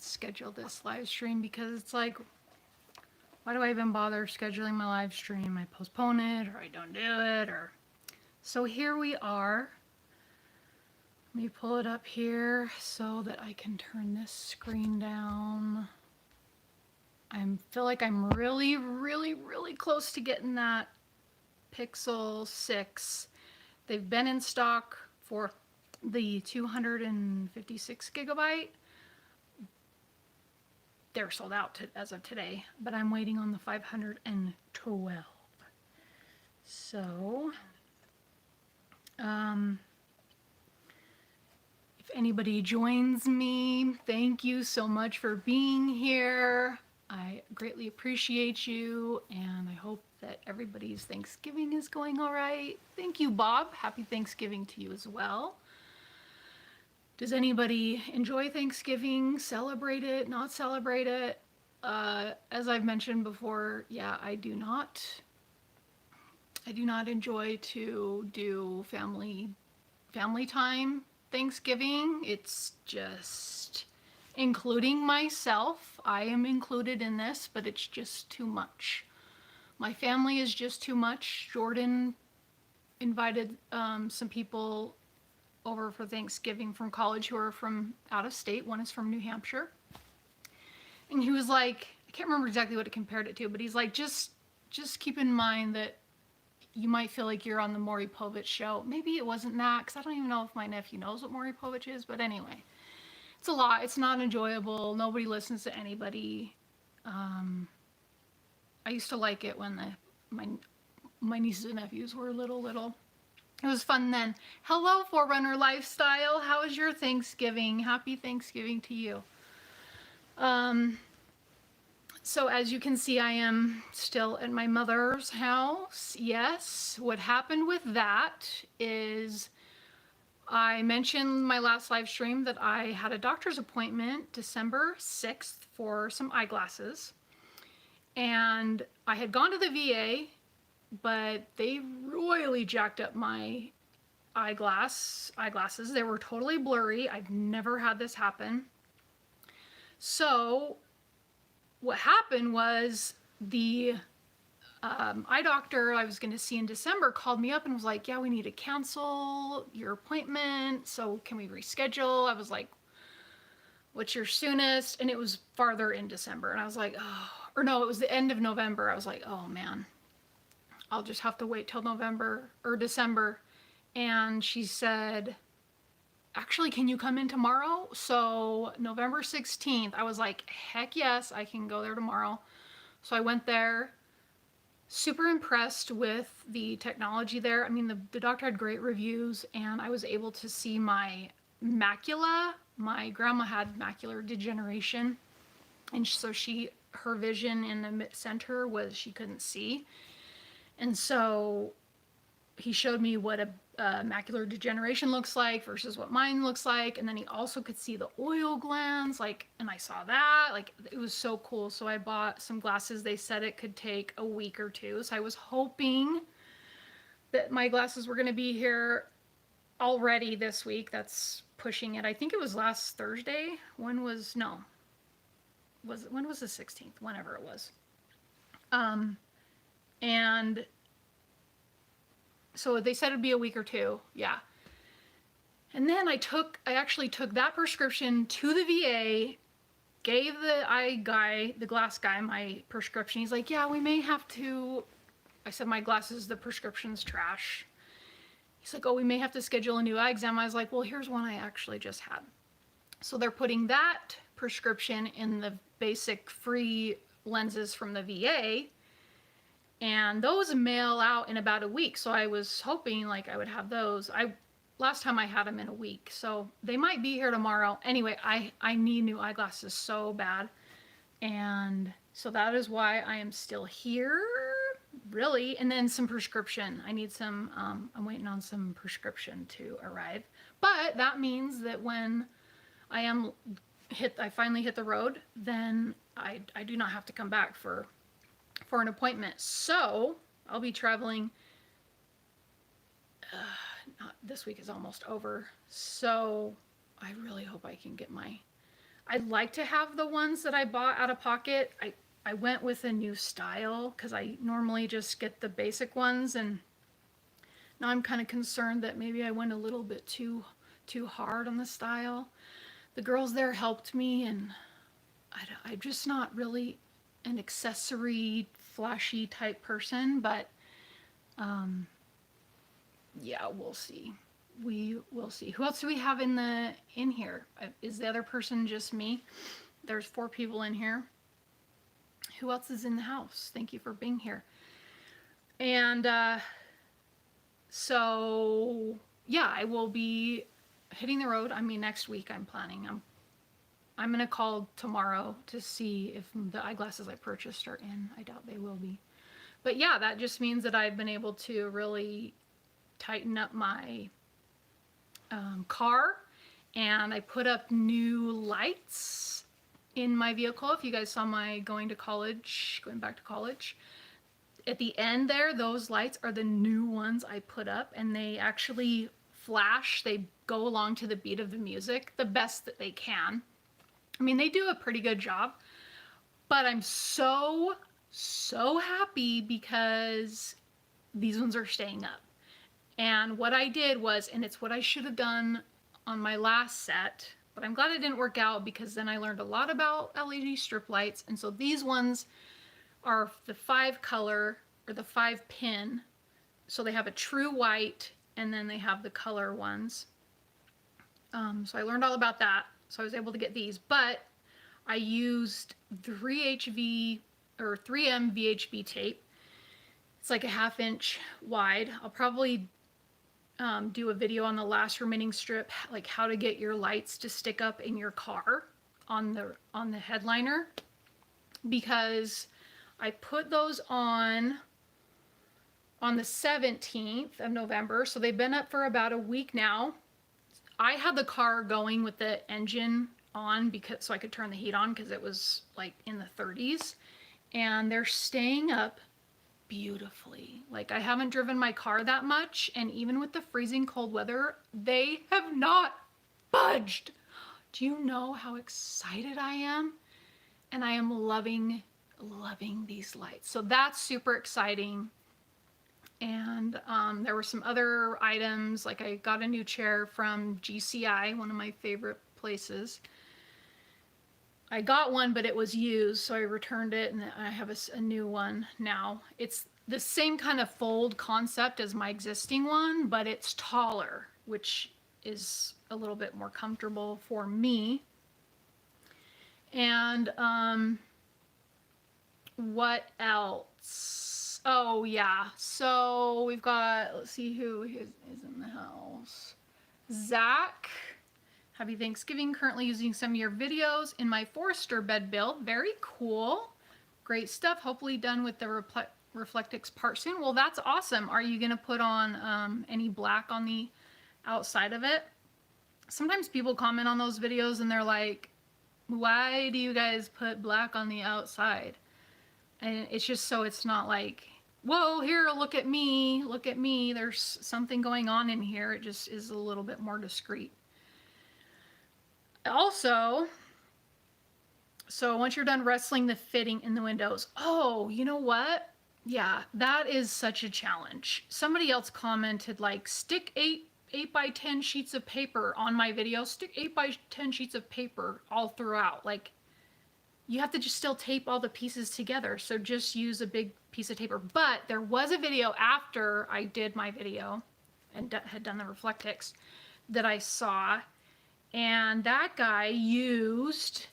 schedule this live stream because it's like, why do I even bother scheduling my live stream? I postpone it or I don't do it or... So here we are. Let me pull it up here so that I can turn this screen down. I feel like I'm really, really, really close to getting that Pixel 6. They've been in stock for the 256 gigabyte. They're sold out as of today, but I'm waiting on the 512. So, if anybody joins me, thank you so much for being here. I greatly appreciate you, and I hope that everybody's Thanksgiving is going all right. Thank you, Bob. Happy Thanksgiving to you as well. Does anybody enjoy Thanksgiving? Celebrate it? Not celebrate it? As I've mentioned before, yeah, I do not enjoy to do family time Thanksgiving. It's just, including myself, I am included in this, but it's just too much. My family is just too much. Jordan invited some people over for Thanksgiving from college who are from out of state. One is from New Hampshire. And he was like, I can't remember exactly what it compared it to, but he's like, just keep in mind that you might feel like you're on the Maury Povich show. Maybe it wasn't that, because I don't even know if my nephew knows what Maury Povich is, but anyway. It's a lot. It's not enjoyable. Nobody listens to anybody. I used to like it when my nieces and nephews were little. It was fun then. Hello, Forerunner Lifestyle. How is your Thanksgiving? Happy Thanksgiving to you. So as you can see, I am still at my mother's house. Yes, what happened with that is I mentioned my last live stream that I had a doctor's appointment December 6th for some eyeglasses. And I had gone to the VA, but they royally jacked up my eyeglasses. They were totally blurry. I've never had this happen. So what happened was the eye doctor I was going to see in December called me up and was like, yeah, we need to cancel your appointment. So can we reschedule? I was like, what's your soonest? And it was farther in December. And I was like, oh, or no, it was the end of November. I was like, oh man, I'll just have to wait till November or December. And she said, actually, can you come in tomorrow? So November 16th, I was like, heck yes, I can go there tomorrow. So I went there, super impressed with the technology there. I mean, the doctor had great reviews, and I was able to see my macula. My grandma had macular degeneration, and so her vision in the center was she couldn't see. And so he showed me what a macular degeneration looks like versus what mine looks like, and then he also could see the oil glands, like, and I saw that, like, it was so cool. So I bought some glasses. They said it could take a week or two, so I was hoping that my glasses were going to be here already this week. That's pushing it. I think it was last Thursday. When was the 16th? Whenever it was. And so they said it'd be a week or two, yeah. And then I actually took that prescription to the VA, gave the glass guy, my prescription. He's like, yeah, we may have to, I said, my glasses, the prescription's trash. He's like, oh, we may have to schedule a new eye exam. I was like, well, here's one I actually just had. So they're putting that prescription in the basic free lenses from the VA, and those mail out in about a week. So I was hoping like I would have those. Last time I had them in a week, so they might be here tomorrow. Anyway, I need new eyeglasses so bad, and so that is why I am still here, really. And then some prescription. I need some, I'm waiting on some prescription to arrive. But that means that when I finally hit the road, then I do not have to come back for an appointment. So I'll be traveling, this week is almost over, so I really hope I can get my I'd like to have the ones that I bought out of pocket. I went with a new style because I normally just get the basic ones, and now I'm kind of concerned that maybe I went a little bit too hard on the style. The girls there helped me, and I'm just not really an accessory flashy type person, but yeah, we'll see. We will see. Who else do we have in here? Is the other person just me? There's 4 people in here. Who else is in the house? Thank you for being here. And so yeah, I will be hitting the road. I mean, next week I'm planning. I'm gonna call tomorrow to see if the eyeglasses I purchased are in. I doubt they will be. But yeah, that just means that I've been able to really tighten up my car, and I put up new lights in my vehicle. If you guys saw my going back to college, at the end there, those lights are the new ones I put up, and they actually flash. They go along to the beat of the music the best that they can. I mean, they do a pretty good job, but I'm so happy because these ones are staying up. And what I did was, and it's what I should have done on my last set, but I'm glad it didn't work out because then I learned a lot about LED strip lights. And so these ones are the 5 color or the 5 pin. So they have a true white, and then they have the color ones. So I learned all about that. So I was able to get these, but I used 3M VHB tape. It's like a 1/2 inch wide. I'll probably do a video on the last remaining strip, like how to get your lights to stick up in your car on the headliner, because I put those on the 17th of November, so they've been up for about a week now. I had the car going with the engine on so I could turn the heat on because it was like in the 30s, and they're staying up beautifully. Like, I haven't driven my car that much, and even with the freezing cold weather, they have not budged. Do you know how excited I am? And I am loving these lights. So that's super exciting. And there were some other items, like I got a new chair from GCI, one of my favorite places. I got one, but it was used, so I returned it, and I have a new one now. It's the same kind of fold concept as my existing one, but it's taller, which is a little bit more comfortable for me. And what else? Oh yeah, so we've got, let's see who is in the house. Zach, happy Thanksgiving. Currently using some of your videos in my Forester bed build. Very cool. Great stuff. Hopefully done with the Reflectix part soon. Well, that's awesome. Are you gonna put on any black on the outside of it? Sometimes people comment on those videos and they're like, why do you guys put black on the outside? And it's just so it's not like, whoa, here, look at me, there's something going on in here. It just is a little bit more discreet. Also, so once you're done wrestling the fitting in the windows, oh, you know what? Yeah, that is such a challenge. Somebody else commented, like, stick 8 by 10 sheets of paper on my video. Stick 8 by 10 sheets of paper all throughout. Like, you have to just still tape all the pieces together. So just use a big piece of paper. But there was a video after I did my video and had done the Reflectix that I saw. And that guy used,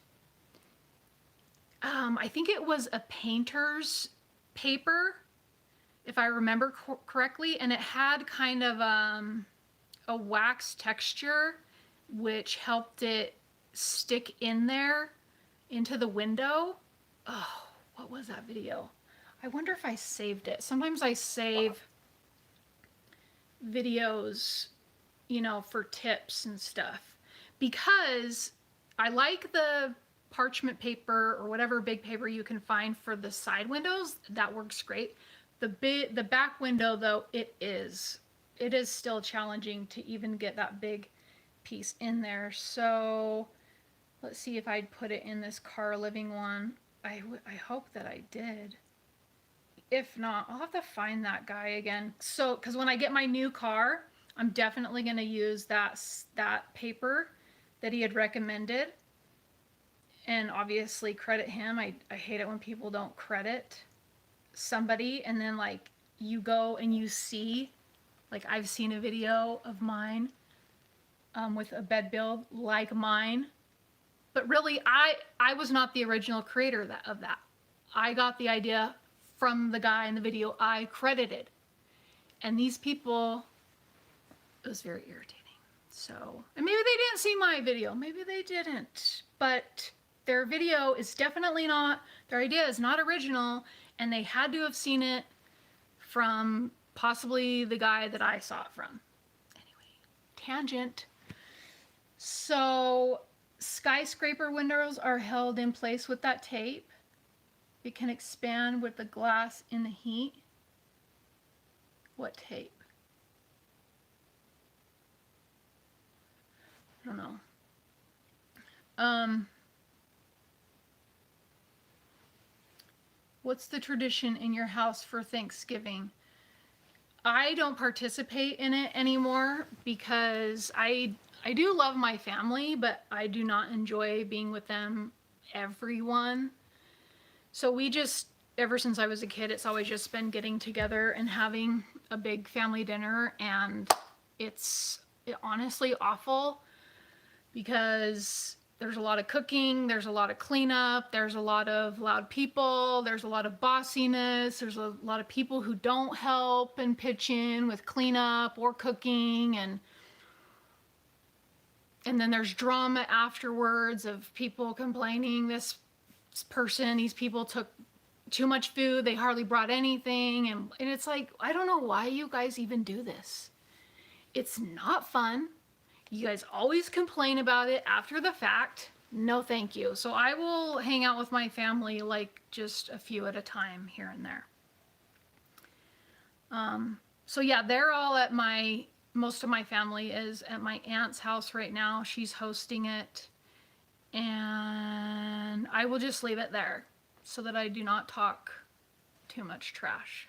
I think it was a painter's paper, if I remember correctly. And it had kind of a wax texture, which helped it stick in there into the window. Oh, what was that video? I wonder if I saved it. Sometimes I save videos, you know, for tips and stuff, because I like the parchment paper or whatever big paper you can find for the side windows. That works great. The back window, though, it is still challenging to even get that big piece in there. So Let's see if I'd put it in this car living one. I hope that I did. If not, I'll have to find that guy again. So, because when I get my new car, I'm definitely going to use that paper that he had recommended. And obviously credit him. I hate it when people don't credit somebody and then like you go and you see, like I've seen a video of mine with a bed build like mine, but really I was not the original creator of that. I got the idea from the guy in the video I credited, and these people, it was very irritating. So, and maybe they didn't see my video, maybe they didn't, but their video is definitely not, their idea is not original, and they had to have seen it from possibly the guy that I saw it from. Anyway, tangent. So skyscraper windows are held in place with that tape. It can expand with the glass in the heat. What tape? I don't know. What's the tradition in your house for Thanksgiving? I don't participate in it anymore because I do love my family, but I do not enjoy being with them, everyone. So we just, ever since I was a kid, it's always just been getting together and having a big family dinner, and it's honestly awful because there's a lot of cooking, there's a lot of cleanup, there's a lot of loud people, there's a lot of bossiness, there's a lot of people who don't help and pitch in with cleanup or cooking, and then there's drama afterwards of people complaining these people took too much food, they hardly brought anything, and it's like, I don't know why you guys even do this. It's not fun. You guys always complain about it after the fact. No, thank you. So I will hang out with my family like just a few at a time here and there. So yeah, they're all at most of my family is at my aunt's house right now. She's hosting it. And I will just leave it there so that I do not talk too much trash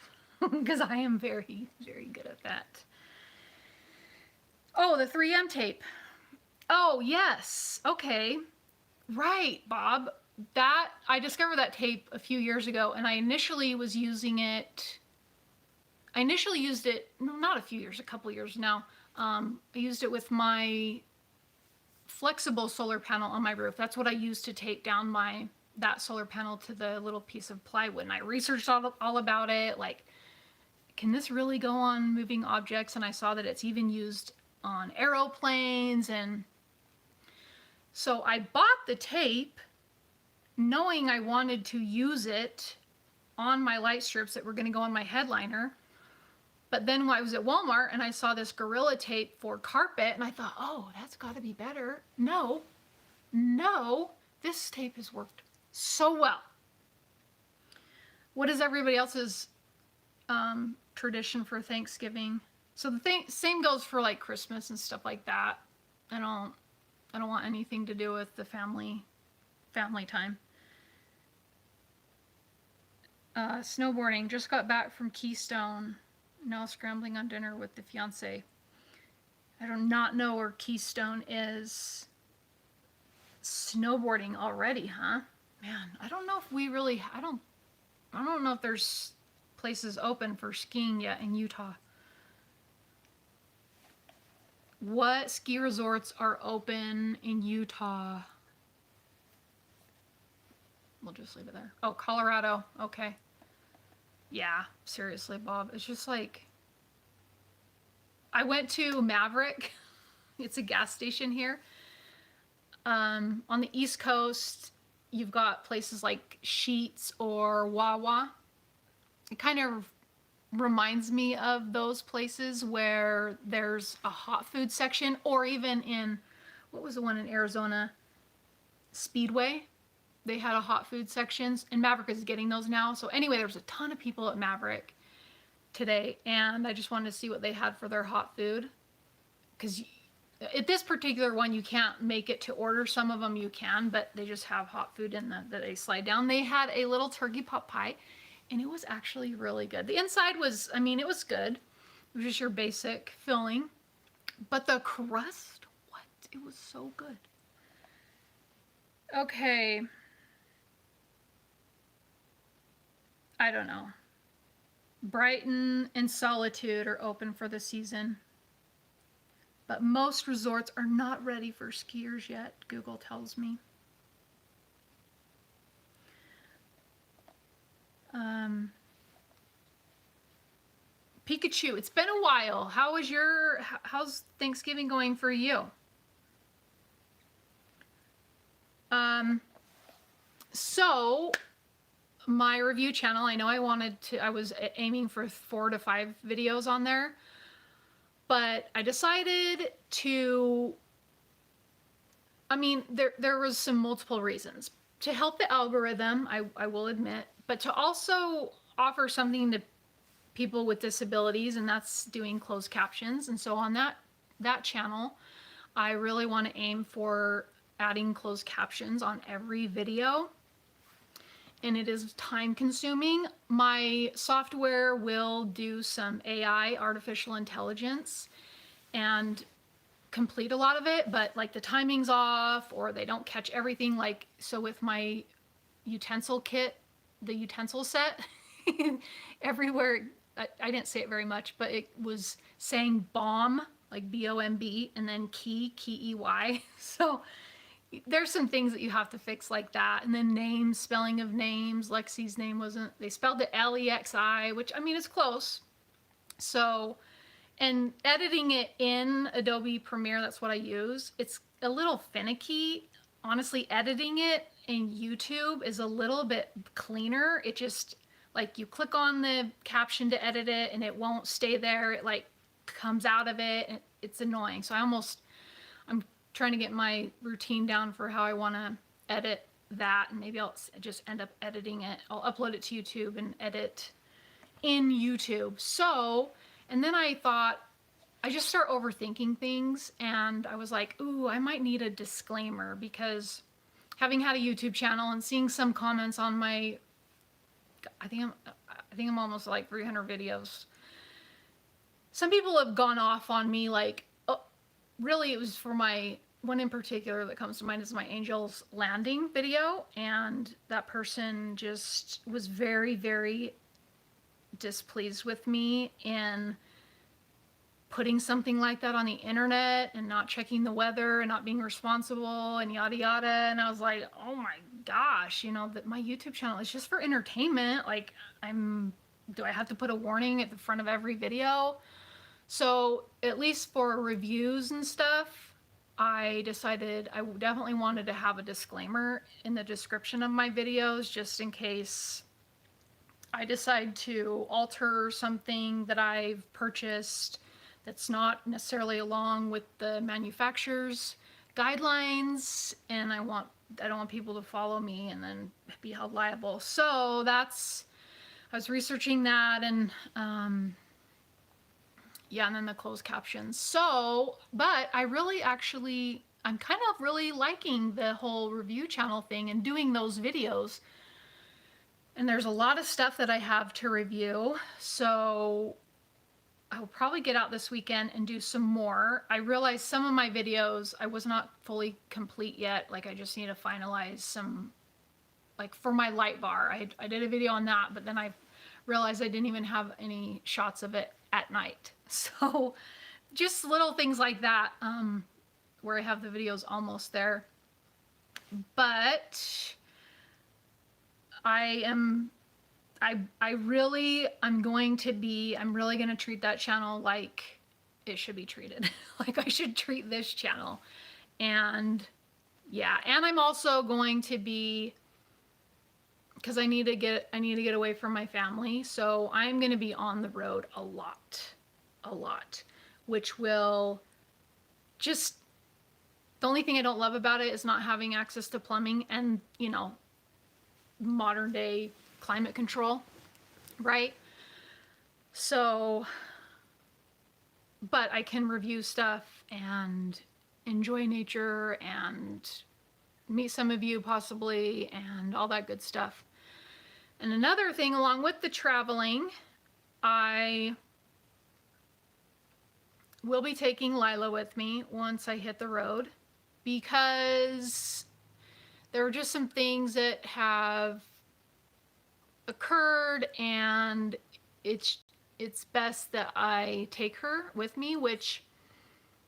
because I am very, very good at that. Oh, the 3M tape. Oh, yes. Okay. Right, Bob. I discovered that tape a few years ago, and I initially was using it. I initially used it, no, not a few years, a couple years now. I used it with my flexible solar panel on my roof. That's what I used to tape down that solar panel to the little piece of plywood. And I researched all about it. Like, can this really go on moving objects? And I saw that it's even used on aeroplanes. And so I bought the tape knowing I wanted to use it on my light strips that were going to go on my headliner. But then when I was at Walmart and I saw this Gorilla Tape for carpet, and I thought, oh, that's got to be better. No, this tape has worked so well. What is everybody else's tradition for Thanksgiving? So the same goes for like Christmas and stuff like that. I don't want anything to do with the family time. Snowboarding. Just got back from Keystone. Now scrambling on dinner with the fiance. I do not know where Keystone is. Snowboarding already, huh? Man, I don't know if we really, I don't know if there's places open for skiing yet in Utah. What ski resorts are open in Utah? We'll just leave it there. Oh, Colorado. Okay. Yeah, seriously, Bob. It's just like, I went to Maverick. It's a gas station here. On the East Coast, you've got places like Sheetz or Wawa. It kind of reminds me of those places where there's a hot food section, or even in, what was the one in Arizona? Speedway. They had a hot food sections, and Maverick is getting those now. So anyway, there was a ton of people at Maverick today, and I just wanted to see what they had for their hot food, because at this particular one, you can't make it to order. Some of them you can, but they just have hot food in that they slide down. They had a little turkey pot pie, and it was actually really good. The inside was, I mean, it was good. It was just your basic filling, but the crust, what? It was so good. Okay. I don't know. Brighton and Solitude are open for the season, but most resorts are not ready for skiers yet, Google tells me. Pikachu, it's been a while. How's Thanksgiving going for you? So my review channel, I know I was aiming for 4 to 5 videos on there, but I decided to, I mean, there was some multiple reasons. To help the algorithm, I will admit, but to also offer something to people with disabilities, and that's doing closed captions. And so on that channel, I really want to aim for adding closed captions on every video. And it is time consuming. My software will do some AI, artificial intelligence, and complete a lot of it, but like the timing's off or they don't catch everything. Like, so with my utensil kit, the utensil set, everywhere, I didn't say it very much, but it was saying bomb, like B-O-M-B, and then key, K-E-Y. So there's some things that you have to fix like that. And then names, spelling of names. Lexi's name wasn't, they spelled it L-E-X-I, which, I mean, it's close. So, and editing it in Adobe Premiere, that's what I use. It's a little finicky. Honestly, editing it in YouTube is a little bit cleaner. It just, like, you click on the caption to edit it and it won't stay there. It like comes out of it and it's annoying. So I'm trying to get my routine down for how I want to edit that, and maybe I'll just end up editing it. I'll upload it to YouTube and edit in YouTube. So, and then I thought, I just start overthinking things, and I was like, ooh, I might need a disclaimer, because having had a YouTube channel and seeing some comments on my, I think I'm almost like 300 videos. Some people have gone off on me, like, oh, really, it was for my one in particular that comes to mind is my Angels Landing video, and that person just was very, very displeased with me in putting something like that on the internet and not checking the weather and not being responsible and yada yada. And I was like, oh my gosh, you know, that my YouTube channel is just for entertainment. Like, do I have to put a warning at the front of every video? So at least for reviews and stuff, I decided I definitely wanted to have a disclaimer in the description of my videos, just in case I decide to alter something that I've purchased that's not necessarily along with the manufacturer's guidelines, and I don't want people to follow me and then be held liable. So I was researching that, and yeah, and then the closed captions. So, but I really I'm kind of really liking the whole review channel thing and doing those videos. And there's a lot of stuff that I have to review. So I'll probably get out this weekend and do some more. I realized some of my videos, I was not fully complete yet. Like, I just need to finalize some, like for my light bar. I did a video on that, but then I realized I didn't even have any shots of it at night. So just little things like that, where I have the videos almost there. But I'm really going to treat that channel like it should be treated. Like I should treat this channel. And yeah, and I'm also going to be, because I need to get away from my family. So I'm going to be on the road a lot, which will just, the only thing I don't love about it is not having access to plumbing and, you know, modern day climate control, right? So, but I can review stuff and enjoy nature and meet some of you possibly and all that good stuff. And another thing, along with the traveling, I will be taking Lila with me once I hit the road, because there are just some things that have occurred, and it's best that I take her with me, which,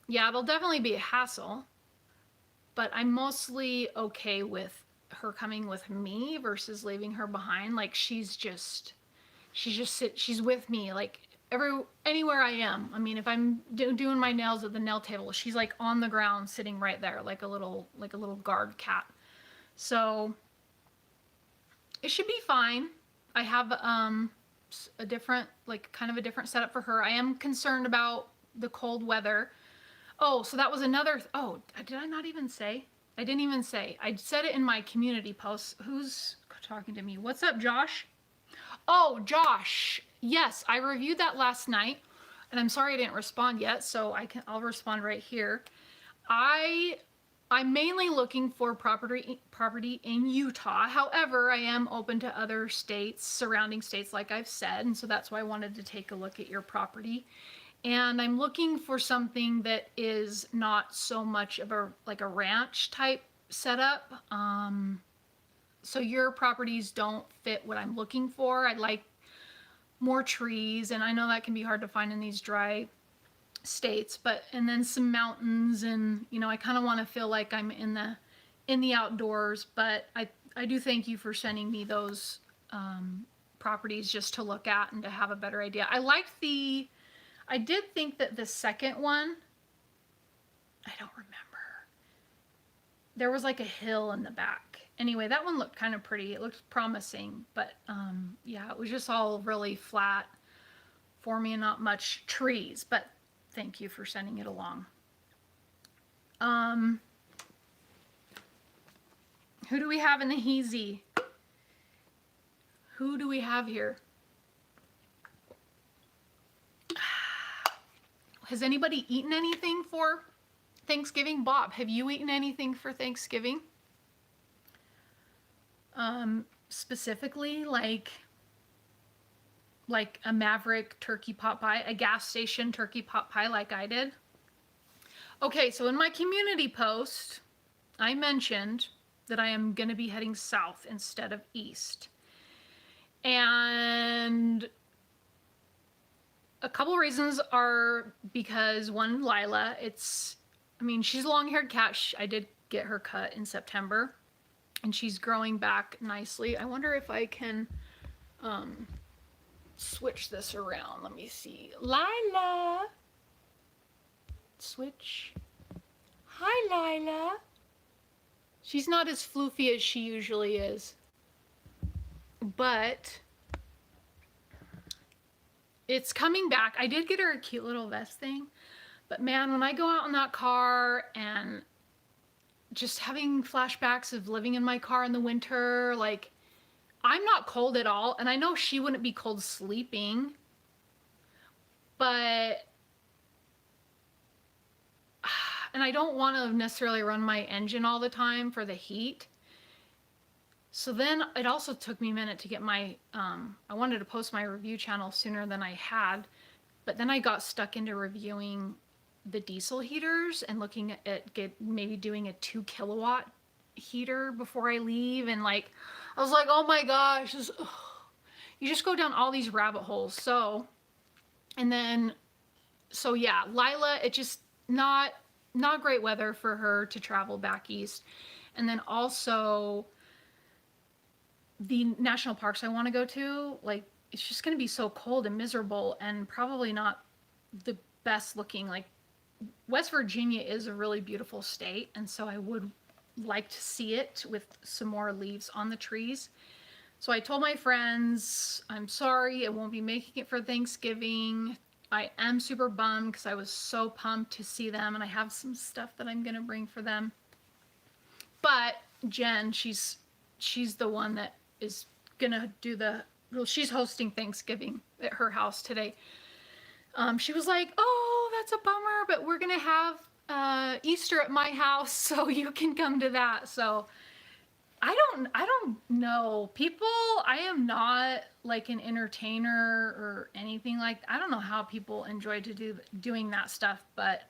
yeah, it'll definitely be a hassle, but I'm mostly okay with her coming with me versus leaving her behind. Like, she's with me, like, anywhere I am. I mean, if I'm doing my nails at the nail table, she's like on the ground sitting right there, like a little guard cat. So it should be fine. I have a different, like, kind of a different setup for her. I am concerned about the cold weather. Oh, so that was another, oh, did I not even say? I didn't even say. I said it in my community post. Who's talking to me? What's up, Josh? Oh, Josh. Yes, I reviewed that last night, and I'm sorry I didn't respond yet, so I'll respond right here. I'm mainly looking for property in Utah. However, I am open to other states, surrounding states, like I've said, and so that's why I wanted to take a look at your property. And I'm looking for something that is not so much of a ranch type setup. So your properties don't fit what I'm looking for. I like more trees, and I know that can be hard to find in these dry states, and then some mountains, and I kind of want to feel like I'm in the outdoors. But I do thank you for sending me those properties just to look at and to have a better idea. I did think that the second one, I don't remember, there was like a hill in the back. Anyway, that one looked kind of pretty. It looked promising, but yeah, it was just all really flat for me and not much trees. But thank you for sending it along. Who do we have in the Heezy? Who do we have here? Has anybody eaten anything for Thanksgiving? Bob, have you eaten anything for Thanksgiving? Specifically, like a Maverick turkey pot pie, a gas station turkey pot pie like I did? Okay, so in my community post, I mentioned that I am going to be heading south instead of east. And a couple reasons are because, one, Lila, she's a long-haired cat. I did get her cut in September, and she's growing back nicely. I wonder if I can switch this around. Let me see. Lila! Switch. Hi, Lila. She's not as floofy as she usually is, but it's coming back. I did get her a cute little vest thing, but man, when I go out in that car and just having flashbacks of living in my car in the winter, like, I'm not cold at all, and I know she wouldn't be cold sleeping, but and I don't want to necessarily run my engine all the time for the heat. So then it also took me a minute to get my, I wanted to post my review channel sooner than I had, but then I got stuck into reviewing the diesel heaters and looking at maybe doing a 2 kilowatt heater before I leave. And I was like, oh my gosh, you just go down all these rabbit holes. So yeah, Lila, it just not great weather for her to travel back east. And then also the national parks I want to go to, it's just going to be so cold and miserable, and probably not the best looking. Like, West Virginia is a really beautiful state, and so I would like to see it with some more leaves on the trees. So I told my friends, I'm sorry, I won't be making it for Thanksgiving. I am super bummed because I was so pumped to see them, and I have some stuff that I'm going to bring for them. But Jen, she's the one that is going to do she's hosting Thanksgiving at her house today. She was like, oh, that's a bummer, but we're going to have Easter at my house, so you can come to that. So I don't know. People, I am not like an entertainer or anything like that. I don't know how people enjoy doing that stuff, but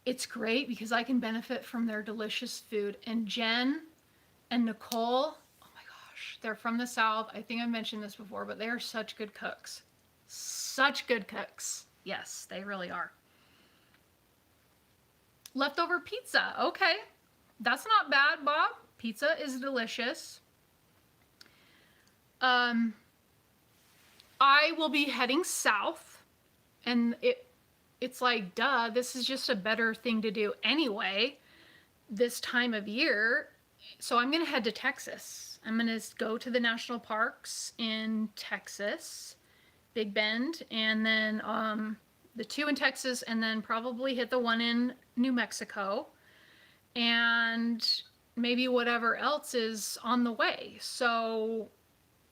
it's great because I can benefit from their delicious food. And Jen and Nicole, oh my gosh, they're from the South. I think I mentioned this before, but they are such good cooks. Such good cooks. Yes, they really are. Leftover pizza. Okay. That's not bad, Bob. Pizza is delicious. I will be heading south, and it's like, duh, this is just a better thing to do anyway this time of year. So I'm going to head to Texas. I'm going to go to the national parks in Texas, Big Bend, and then the two in Texas, and then probably hit the one in New Mexico, and maybe whatever else is on the way. So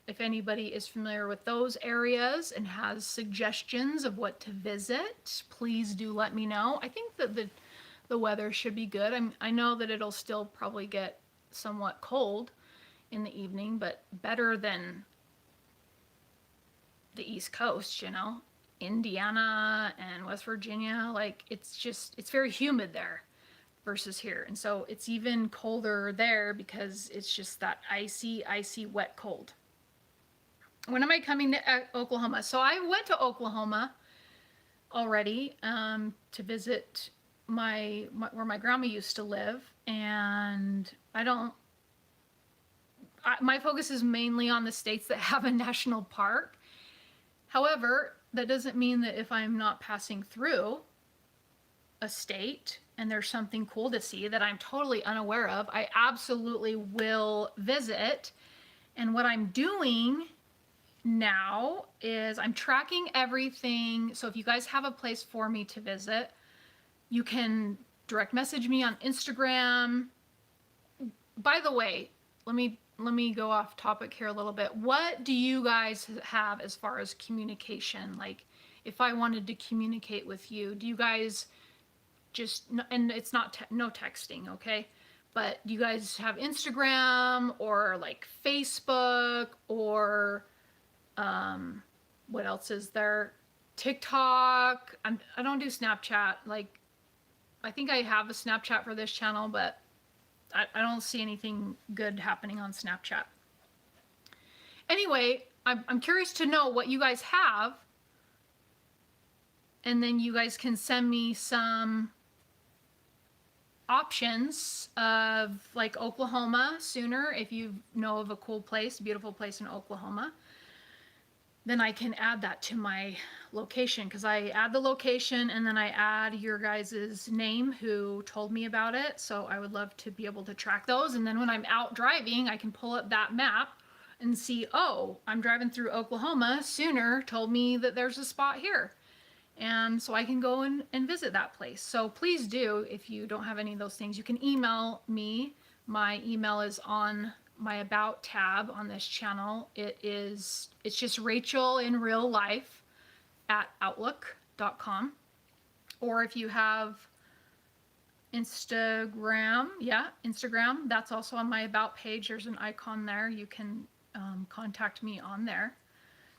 if anybody is familiar with those areas and has suggestions of what to visit, please do let me know. I think that the weather should be good. I know that it'll still probably get somewhat cold in the evening, but better than the East Coast, you know, Indiana and West Virginia. Like, it's very humid there versus here. And so it's even colder there because it's just that icy, wet cold. When am I coming to Oklahoma? So I went to Oklahoma already to visit where my grandma used to live, and my focus is mainly on the states that have a national park. However, that doesn't mean that if I'm not passing through a state and there's something cool to see that I'm totally unaware of, I absolutely will visit. And what I'm doing now is I'm tracking everything. So if you guys have a place for me to visit, you can direct message me on Instagram. By the way, let me go off topic here a little bit. What do you guys have as far as communication? Like, if I wanted to communicate with you, do you guys just, and it's not no texting, okay? But do you guys have Instagram or like Facebook or what else is there? TikTok. I don't do Snapchat. Like, I think I have a Snapchat for this channel, but I don't see anything good happening on Snapchat. Anyway, I'm curious to know what you guys have, and then you guys can send me some options of like Oklahoma sooner. If you know of a cool place, beautiful place in Oklahoma, then I can add that to my location, because I add the location and then I add your guys's name who told me about it. So I would love to be able to track those. And then when I'm out driving, I can pull up that map and see, oh, I'm driving through Oklahoma. Sooner told me that there's a spot here. And so I can go and visit that place. So please do, if you don't have any of those things, you can email me. My email is on my About tab on this channel. It's just Rachel in real life at outlook.com. Or if you have Instagram, Instagram, that's also on my About page. There's an icon there. You can contact me on there.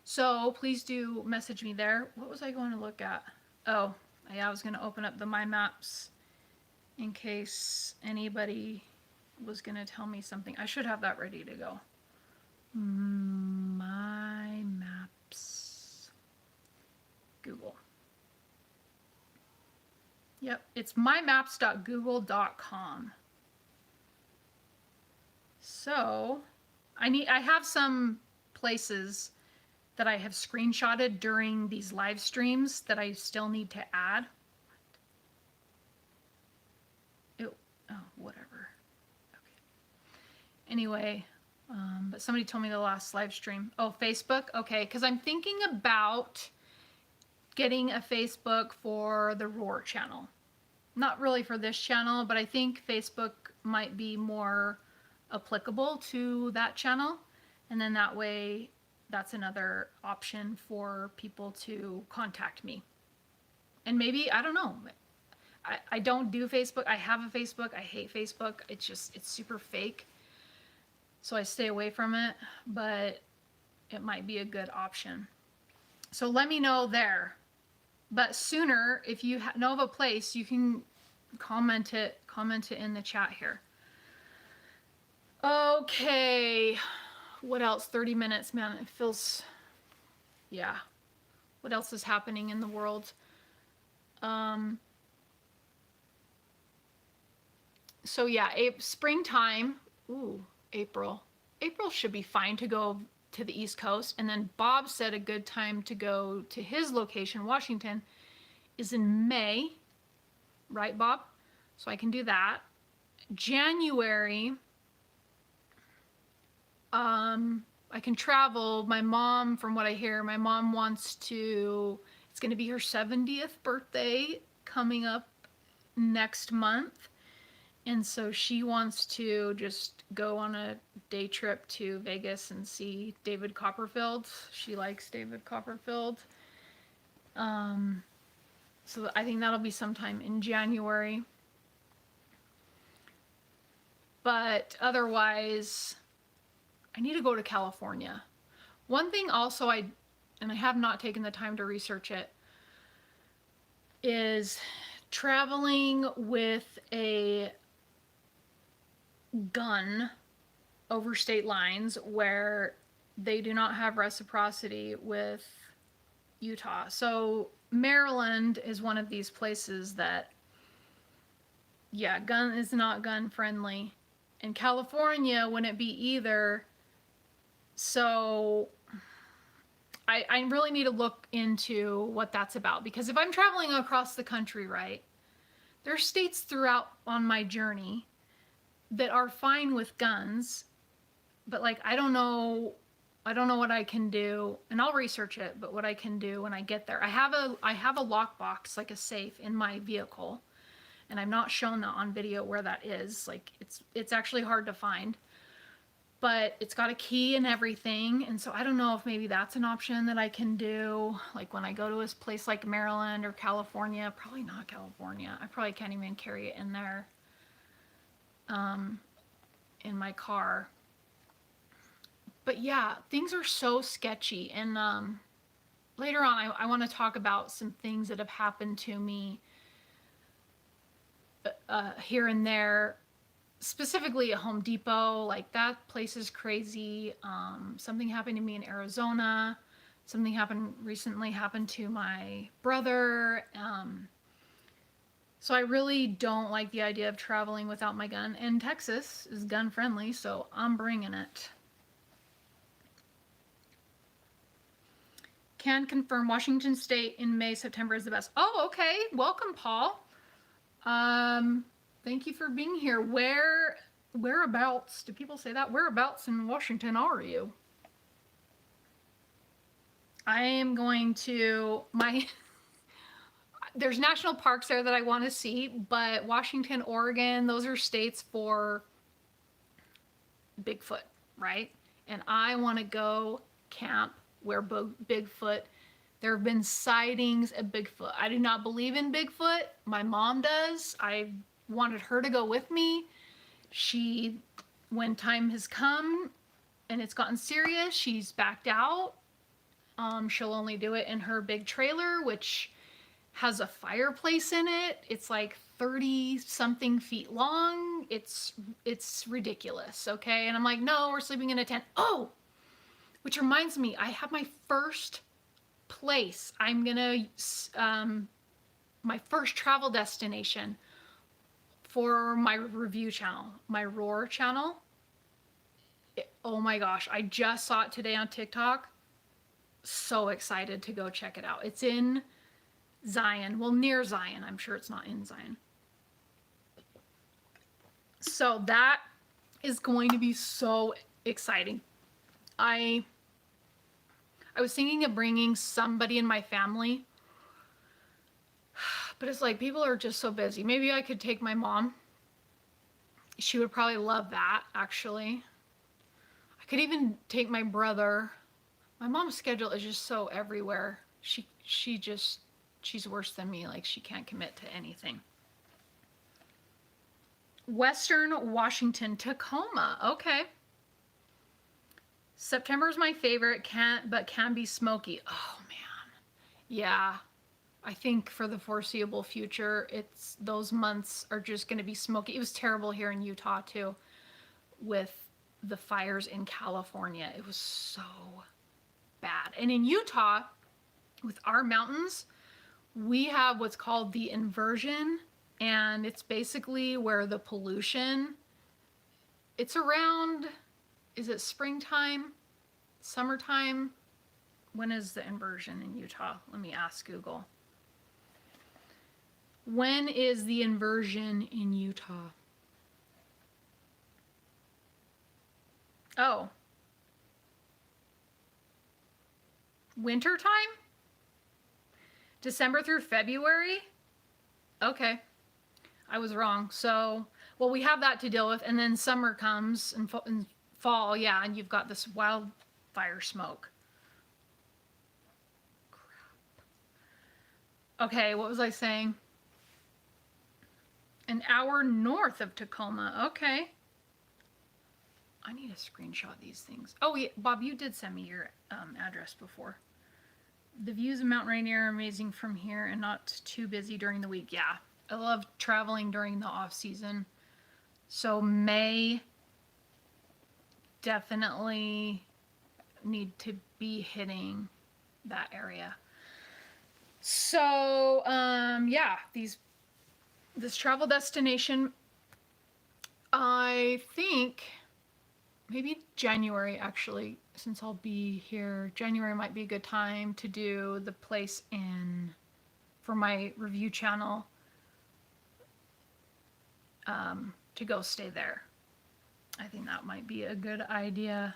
So please do message me there. What was I going to look at? Oh, yeah, I was going to open up the My Maps in case anybody was going to tell me something. I should have that ready to go. My Maps. Google. Yep, it's mymaps.google.com. So I have some places that I have screenshotted during these live streams that I still need to add. Whatever. Okay. Anyway, but somebody told me the last live stream. Oh, Facebook? Okay, because I'm thinking about getting a Facebook for the Roar channel. Not really for this channel, but I think Facebook might be more applicable to that channel. And then that way, that's another option for people to contact me. And maybe, I don't know, I don't do Facebook. I have a Facebook. I hate Facebook. It's super fake. So I stay away from it, but it might be a good option. So let me know there. But sooner, if you know of a place, you can comment it in the chat here. Okay. What else? 30 minutes, man. It feels, yeah. What else is happening in the world? So yeah, springtime. Ooh, April. April should be fine to go to the East Coast. And then Bob said a good time to go to his location, Washington, is in May. Right, Bob? So I can do that. January, I can travel. My mom, from what I hear, my mom wants to, it's going to be her 70th birthday coming up next month. And so she wants to just go on a day trip to Vegas and see David Copperfield. She likes David Copperfield. So I think that'll be sometime in January. But otherwise, I need to go to California. One thing also and I have not taken the time to research it, is traveling with a gun over state lines where they do not have reciprocity with Utah. So Maryland is one of these places that, yeah, gun is not gun friendly. And California wouldn't be either. So I really need to look into what that's about, because if I'm traveling across the country, right, there's states throughout on my journey that are fine with guns, but like I don't know what I can do, and I'll research it, but what I can do when I get there. I have a lockbox, like a safe in my vehicle, and I've not shown that on video where that is. Like it's actually hard to find, but it's got a key and everything. And so I don't know if maybe that's an option that I can do, like when I go to a place like Maryland or California. Probably not California. I probably can't even carry it in there, in my car. But yeah, things are so sketchy. And later on, I want to talk about some things that have happened to me here and there, specifically at Home Depot. Like, that place is crazy. Something happened to me in Arizona. Something recently happened to my brother. So I really don't like the idea of traveling without my gun. And Texas is gun friendly, so I'm bringing it. Can confirm Washington State in May, September is the best. Oh, okay. Welcome, Paul. Thank you for being here. Whereabouts, do people say that? Whereabouts in Washington are you? I am going to there's national parks there that I want to see, but Washington, Oregon, those are states for Bigfoot, right? And I want to go camp where Bigfoot, there have been sightings of Bigfoot. I do not believe in Bigfoot. My mom does. I wanted her to go with me. When time has come and it's gotten serious, she's backed out. She'll only do it in her big trailer, which has a fireplace in it. It's like 30 something feet long. It's ridiculous. Okay. And I'm like, no, we're sleeping in a tent. Oh, which reminds me, I have my first place. I'm gonna, my first travel destination for my review channel, my Roar channel. Oh my gosh, I just saw it today on TikTok. So excited to go check it out. It's in Zion, well, near Zion. I'm sure it's not in Zion. So that is going to be so exciting. I was thinking of bringing somebody in my family, but it's like people are just so busy. Maybe I could take my mom. She would probably love that, actually. I could even take my brother. My mom's schedule is just so everywhere. She's worse than me. Like, she can't commit to anything. Western Washington, Tacoma. Okay. September is my favorite, but can be smoky. Oh man. Yeah. I think for the foreseeable future, it's those months are just going to be smoky. It was terrible here in Utah too with the fires in California. It was so bad. And in Utah, with our mountains, we have what's called the inversion, and it's basically where the pollution, it's around, is it springtime, summertime? When is the inversion in Utah? Let me ask Google. When is the inversion in Utah? Oh. Winter time? December through February? Okay. I was wrong. So, well, we have that to deal with, and then summer comes and fall, yeah, and you've got this wildfire smoke. Crap. Okay, what was I saying? An hour north of Tacoma. Okay. I need to screenshot these things. Oh, yeah, Bob, you did send me your address before. The views of Mount Rainier are amazing from here and not too busy during the week. Yeah, I love traveling during the off season. So May, definitely need to be hitting that area. So yeah, this travel destination, I think maybe January, actually, since I'll be here. January might be a good time to do the place for my review channel, to go stay there. I think that might be a good idea.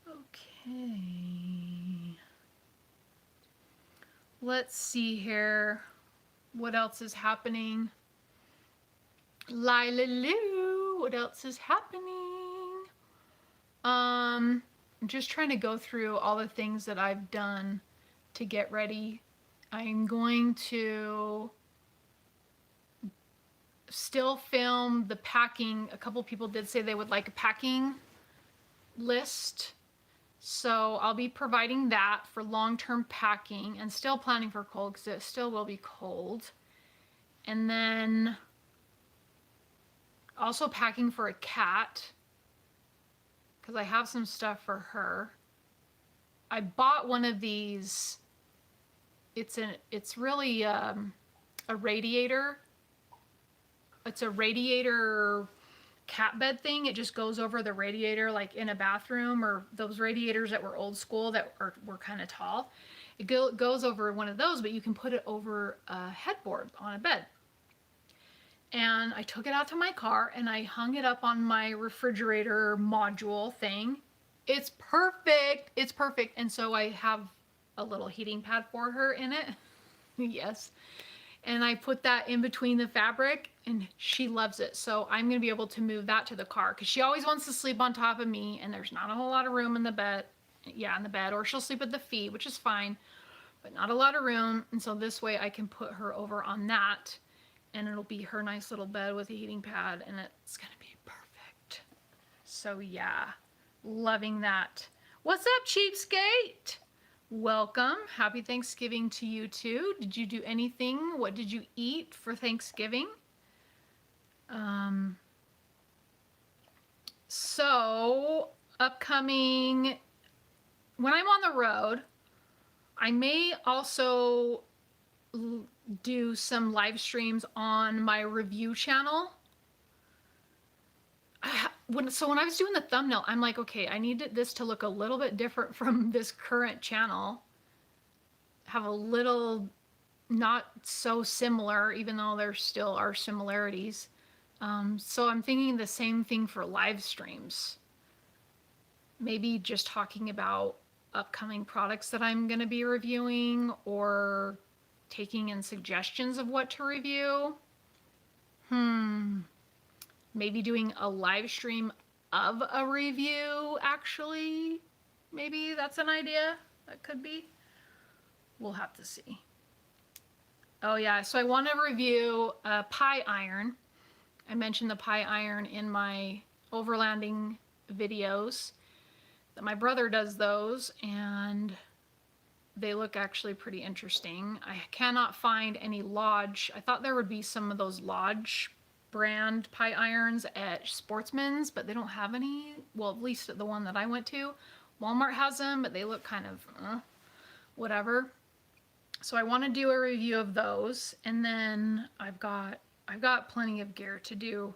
Okay. Let's see here. What else is happening? Lila Lou, what else is happening? I'm just trying to go through all the things that I've done to get ready. I'm going to still film the packing. A couple people did say they would like a packing list. So I'll be providing that for long-term packing and still planning for cold because it still will be cold. And then also packing for a cat because I have some stuff for her. I bought one of these. It's really a radiator. It's a radiator cat bed thing. It just goes over the radiator like in a bathroom, or those radiators that were old school that were kind of tall. It goes over one of those, but you can put it over a headboard on a bed. And I took it out to my car and I hung it up on my refrigerator module thing. It's perfect. It's perfect. And so I have a little heating pad for her in it. Yes. And I put that in between the fabric and she loves it. So I'm going to be able to move that to the car because she always wants to sleep on top of me and there's not a whole lot of room in the bed. Yeah, in the bed, or she'll sleep at the feet, which is fine, but not a lot of room. And so this way I can put her over on that and it'll be her nice little bed with a heating pad and it's going to be perfect. So yeah, loving that. What's up, cheapskate? Welcome. Happy Thanksgiving to you too. Did you do anything? What did you eat for Thanksgiving? So upcoming, when I'm on the road, I may also do some live streams on my review channel. So when I was doing the thumbnail, I'm like, okay, I need this to look a little bit different from this current channel. Have a little, not so similar, even though there still are similarities. So I'm thinking the same thing for live streams. Maybe just talking about upcoming products that I'm going to be reviewing or taking in suggestions of what to review. Maybe doing a live stream of a review, actually. Maybe that's an idea. That could be. We'll have to see. Oh yeah, so I want to review a pie iron. I mentioned the pie iron in my overlanding videos. That my brother does those, and they look actually pretty interesting. I cannot find any Lodge. I thought there would be some of those Lodge brand pie irons at Sportsman's, but they don't have any. Well, at least at the one that I went to. Walmart has them, but they look kind of whatever. So I want to do a review of those, and then I've got plenty of gear to do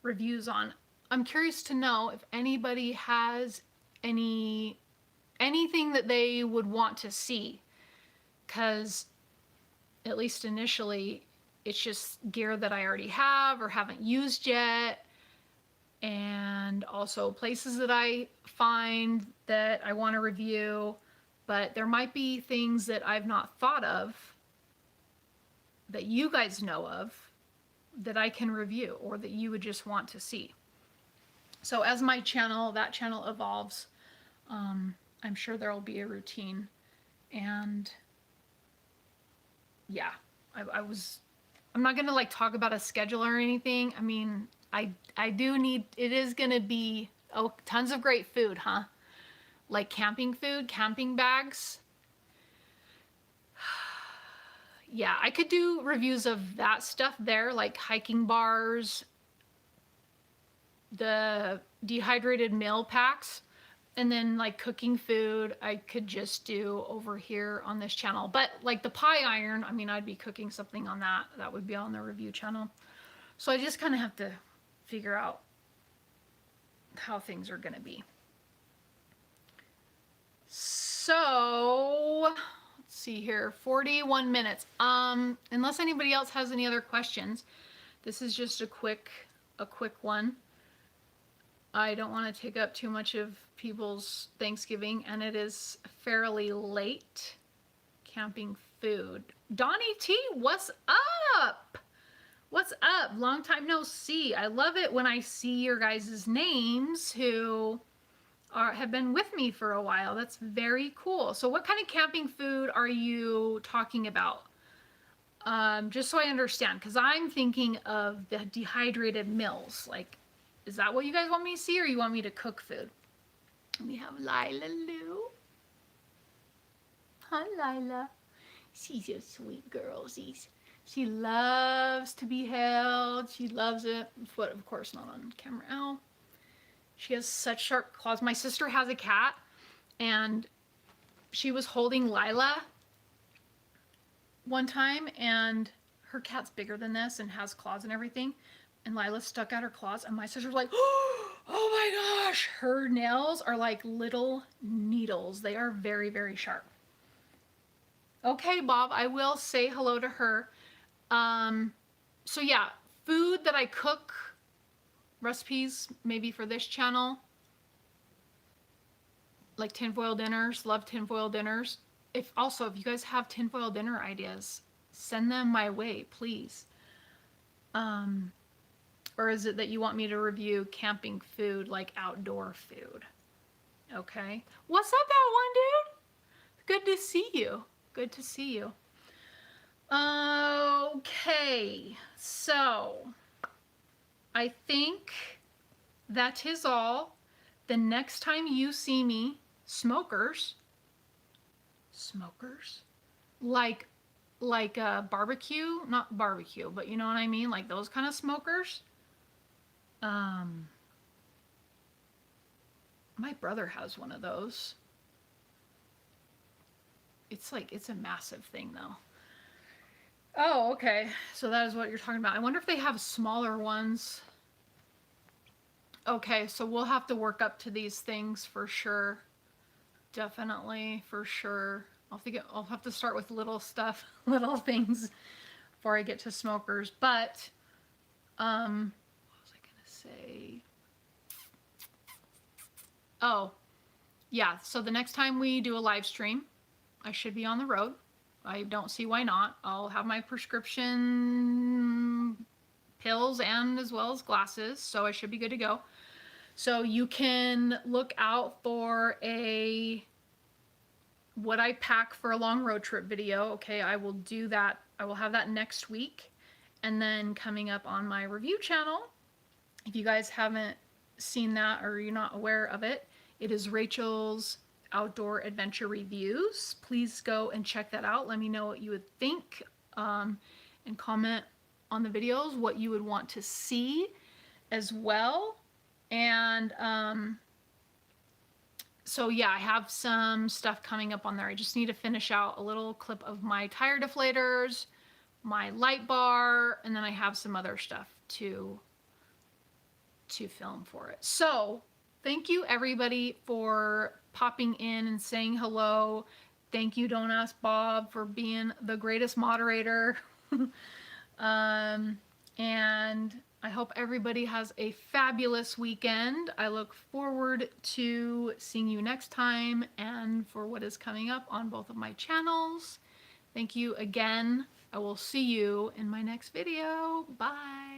reviews on. I'm curious to know if anybody has anything that they would want to see, because at least initially it's just gear that I already have or haven't used yet, and also places that I find that I want to review, but there might be things that I've not thought of that you guys know of that I can review or that you would just want to see. So as my channel, that channel evolves, I'm sure there will be a routine. And yeah, I'm not gonna like talk about a schedule or anything. I mean, I do need, it is gonna be, oh, tons of great food, huh? Like camping food, camping bags. Yeah, I could do reviews of that stuff there, like hiking bars, the dehydrated meal packs, and then like cooking food I could just do over here on this channel. But like the pie iron, I mean, I'd be cooking something on that. That would be on the review channel. So I just kind of have to figure out how things are gonna be. So let's see here, 41 minutes. Unless anybody else has any other questions, this is just a quick one. I don't want to take up too much of people's Thanksgiving, and it is fairly late. Camping food. Donnie T, what's up? What's up? Long time no see. I love it when I see your guys' names who have been with me for a while. That's very cool. So what kind of camping food are you talking about? Just so I understand, because I'm thinking of the dehydrated meals. Like, is that what you guys want me to see, or you want me to cook food? We have Lila Lou. Hi, Lila. She's a sweet girl. She loves to be held. She loves it, but of course not on camera. Ow. She has such sharp claws. My sister has a cat, and she was holding Lila one time, and her cat's bigger than this and has claws and everything, and Lila stuck out her claws, and my sister was like, oh my gosh, her nails are like little needles. They are very, very sharp. Okay, Bob, I will say hello to her. So yeah, food that I cook, recipes maybe for this channel, like tinfoil dinners. Love tinfoil dinners. If you guys have tinfoil dinner ideas, send them my way, please. Or is it that you want me to review camping food, like outdoor food? Okay. What's up, that one dude? Good to see you. Good to see you. Okay, so I think that is all. The next time you see me, smokers, like barbecue, not barbecue, but you know what I mean, like those kind of smokers. My brother has one of those. It's a massive thing though. Oh, okay. So that is what you're talking about. I wonder if they have smaller ones. Okay, so we'll have to work up to these things for sure. Definitely, for sure. I'll have to start with little stuff, little things before I get to smokers. But what was I gonna say? Oh, yeah. So the next time we do a live stream, I should be on the road. I don't see why not. I'll have my prescription pills and as well as glasses, so I should be good to go. So you can look out for a what I pack for a long road trip video. Okay, I will do that I will have that next week. And then coming up on my review channel, if you guys haven't seen that or you're not aware of it, it is Rachel's Outdoor Adventure Reviews. Please go and check that out. Let me know what you would think, and comment on the videos what you would want to see as well. And so yeah, I have some stuff coming up on there. I just need to finish out a little clip of my tire deflators, my light bar, and then I have some other stuff to film for it. So thank you everybody for popping in and saying hello. Thank you, Don't Ask Bob, for being the greatest moderator. And I hope everybody has a fabulous weekend. I look forward to seeing you next time and for what is coming up on both of my channels. Thank you again. I will see you in my next video. Bye.